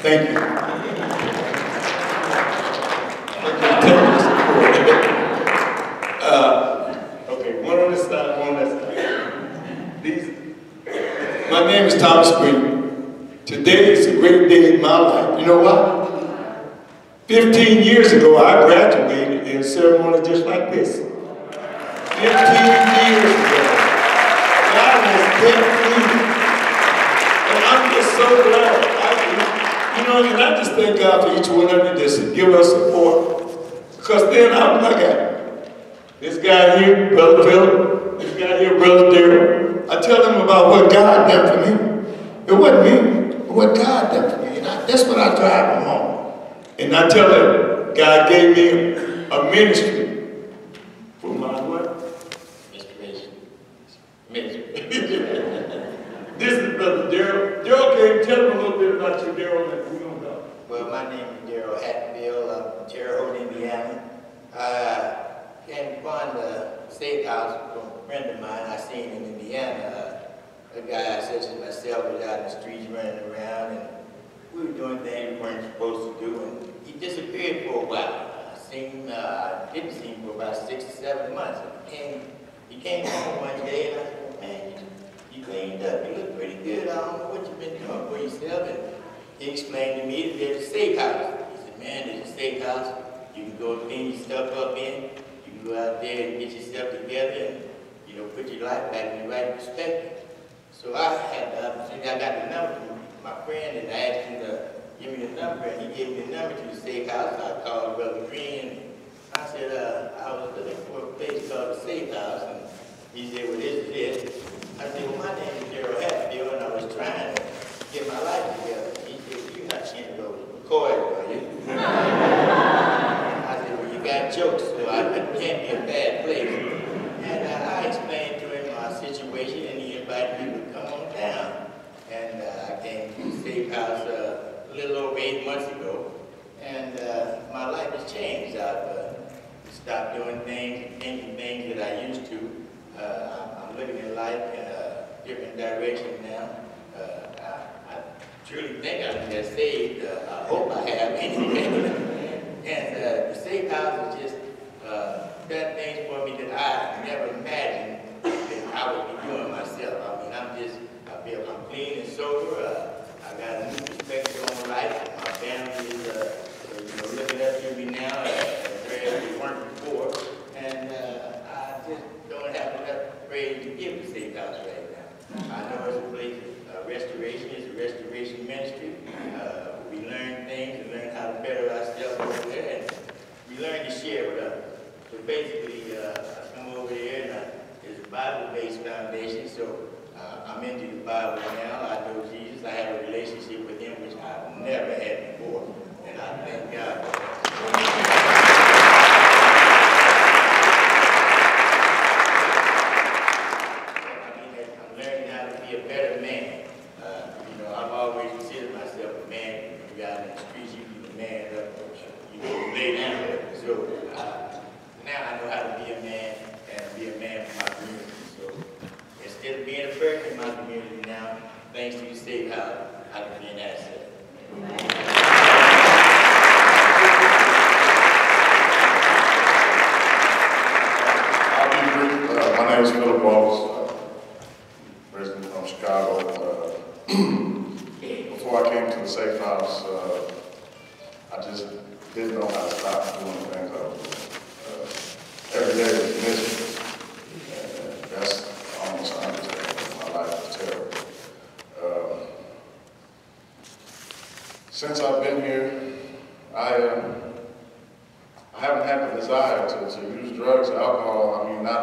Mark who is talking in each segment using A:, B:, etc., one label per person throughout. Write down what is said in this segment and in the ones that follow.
A: Thank you. Okay, one on this side, one on that side. My name is Thomas Green. Today is a great day in my life. You know what? 15 years ago, I graduated in a ceremony just like this. 15 years ago. God was debt-free. And I'm just so glad. You know, and I just thank God for each one of you that give us support. Because then I'm like, this guy here, Brother Philip, this guy here, Brother Darrell, I tell them about what God done for me. It wasn't me, but what God done for me. And that's what I drive them home. And I tell them, God gave me a ministry for my what? Ministry. This is Brother Darrell. Darrell, can you tell them a little bit about you, Darrell, that we don't know?
B: Well, my name is Darrell Hatfield. I'm from Terre Haute, Indiana. I came upon the State House from a friend of mine I seen in Indiana. A guy such as myself was out in the streets running around, and we were doing things we weren't supposed to do, and he disappeared for a while. I didn't see him for about 6 or 7 months. He came home one day, and I said, well, man, you cleaned up. You look pretty good. I don't know what you've been doing for yourself. And he explained to me that there's a safe house. He said, man, steakhouse. You can go clean your stuff up in. You can go out there and get yourself together and, you know, put your life back in the right perspective. So I had the opportunity. I got the number from my friend, and I asked him to give me the number, and he gave me the number to the steakhouse. I called Brother Green, and I said, I was looking for a place called the Steakhouse, and he said, well, this is it. I said, well, my name is Gerald Hatfield, and I was trying to get my life together. He said, you're not shitting those McCoys, are you? I said, well, you got jokes, so it can't be a bad place. And I explained to him my situation, and he invited me to come on down. And I came to the Steakhouse a little over 8 months ago, and my life has changed. I've stopped doing things and thinking things that I used to. I'm looking at life in a different direction now. I truly think I'm just saved. I hope I have anyway. And the Steakhouse is just done things for me that I never imagined that I would be doing myself. I mean, I feel I'm clean and sober. I got a new perspective on life. My family is looking up to me now as we weren't before. And I just don't have enough praise to give the Steakhouse right now. I know it's a place of restoration. It's a restoration ministry. We learn things and learn how to better ourselves over there, and we learn to share with others. So basically, I come over here, and it's a Bible-based foundation, so I'm into the Bible now. I know Jesus. I have a relationship with him, which I've never had before, and I thank God for that. I'm learning how to be a better man. I've always considered myself a man. You got in the streets, you be the man up, you lay down. So now I know how to be a man and be a man for my community. So instead of being a burden in my community now, thanks to the Steakhouse, I can be an asset.
A: I'll be brief. My name is Philip Wallace, resident from Chicago. Before I came to the Safe House, I just didn't know how to stop doing the things I was doing. Every day was miserable, and that's almost an understatement. My life was terrible. Since I've been here, I haven't had the desire to use drugs or alcohol. I mean, not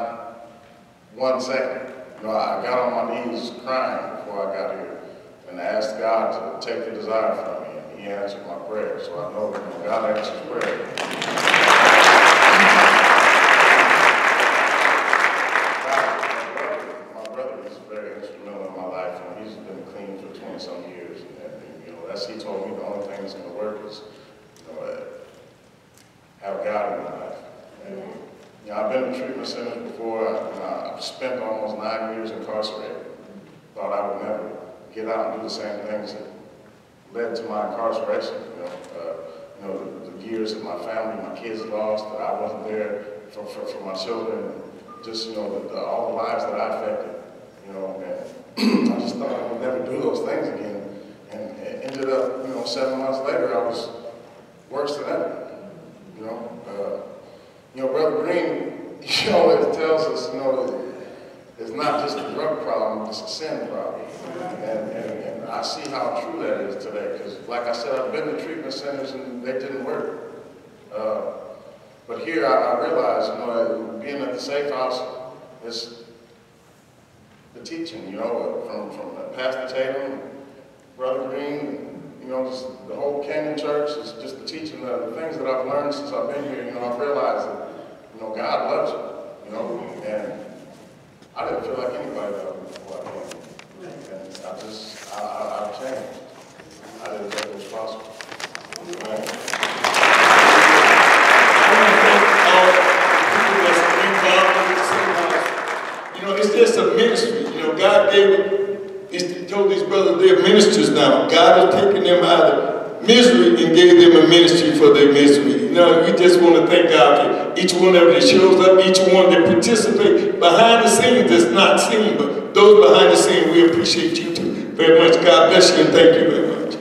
A: 1 second. I got on my knees crying before I got here, and I asked God to take the desire from me, and he answered my prayer. So I know that God answers prayer. My brother is very instrumental in my life, and he's been clean for 20-some years. He told me the only thing that's going to work is, have God in my life. And, I've been in treatment centers before. I've spent almost 9 years incarcerated. Thought I would never get out and do the same things that led to my incarceration. The years that my family, my kids lost, that I wasn't there for my children, just, all the lives that I affected, and I just thought I would never do those things again. And it ended up, 7 months later, I was worse than ever. Brother Green, always tells us, it's not just a drug problem, it's a sin problem. And I see how true that is today, because like I said, I've been to treatment centers and they didn't work. But here I realized, being at the Safe House, is the teaching, from Pastor Tatum, Brother Green, just the whole Canyon Church, is just the teaching, the things that I've learned since I've been here. I've realized that, God loves you, and I didn't feel like anybody loved me before I came. And I've changed. I didn't think it was possible. It's just a ministry. God He told these brothers they're ministers now. God has taken them out of misery and gave them a ministry for their misery. We just want to thank God for each one of them that shows up, each one that participates behind the scenes that's not seen, but those behind the scenes, we appreciate you too very much. God bless you and thank you very much.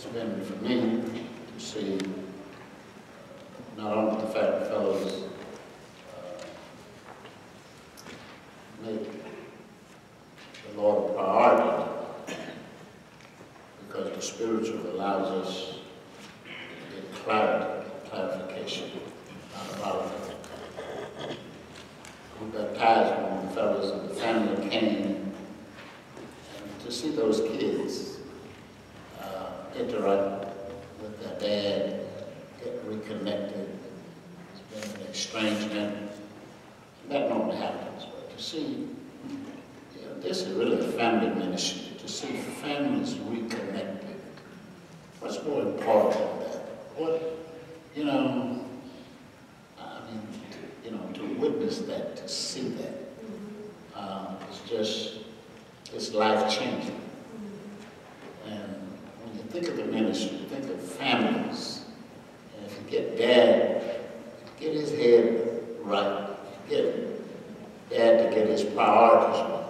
C: it's been for me to see not only the fact fellows make the Lord a priority, because the spiritual allows us to get clarity, clarification, not about it. We baptized when the fellows and the family came, and to see those kids interact with their dad, get reconnected, it's been an estrangement. That normally happens, but to see, this is really a family ministry, to see families reconnected. What's more important than that? What, to witness that, to see that, it's life-changing. And when you think of the ministry, you think of families, and if you get dad, get his head right, get dad to get his priorities right,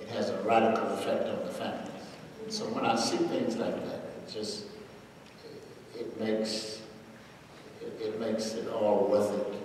C: it has a radical effect on the families. So when I see things like that, it makes it all worth it.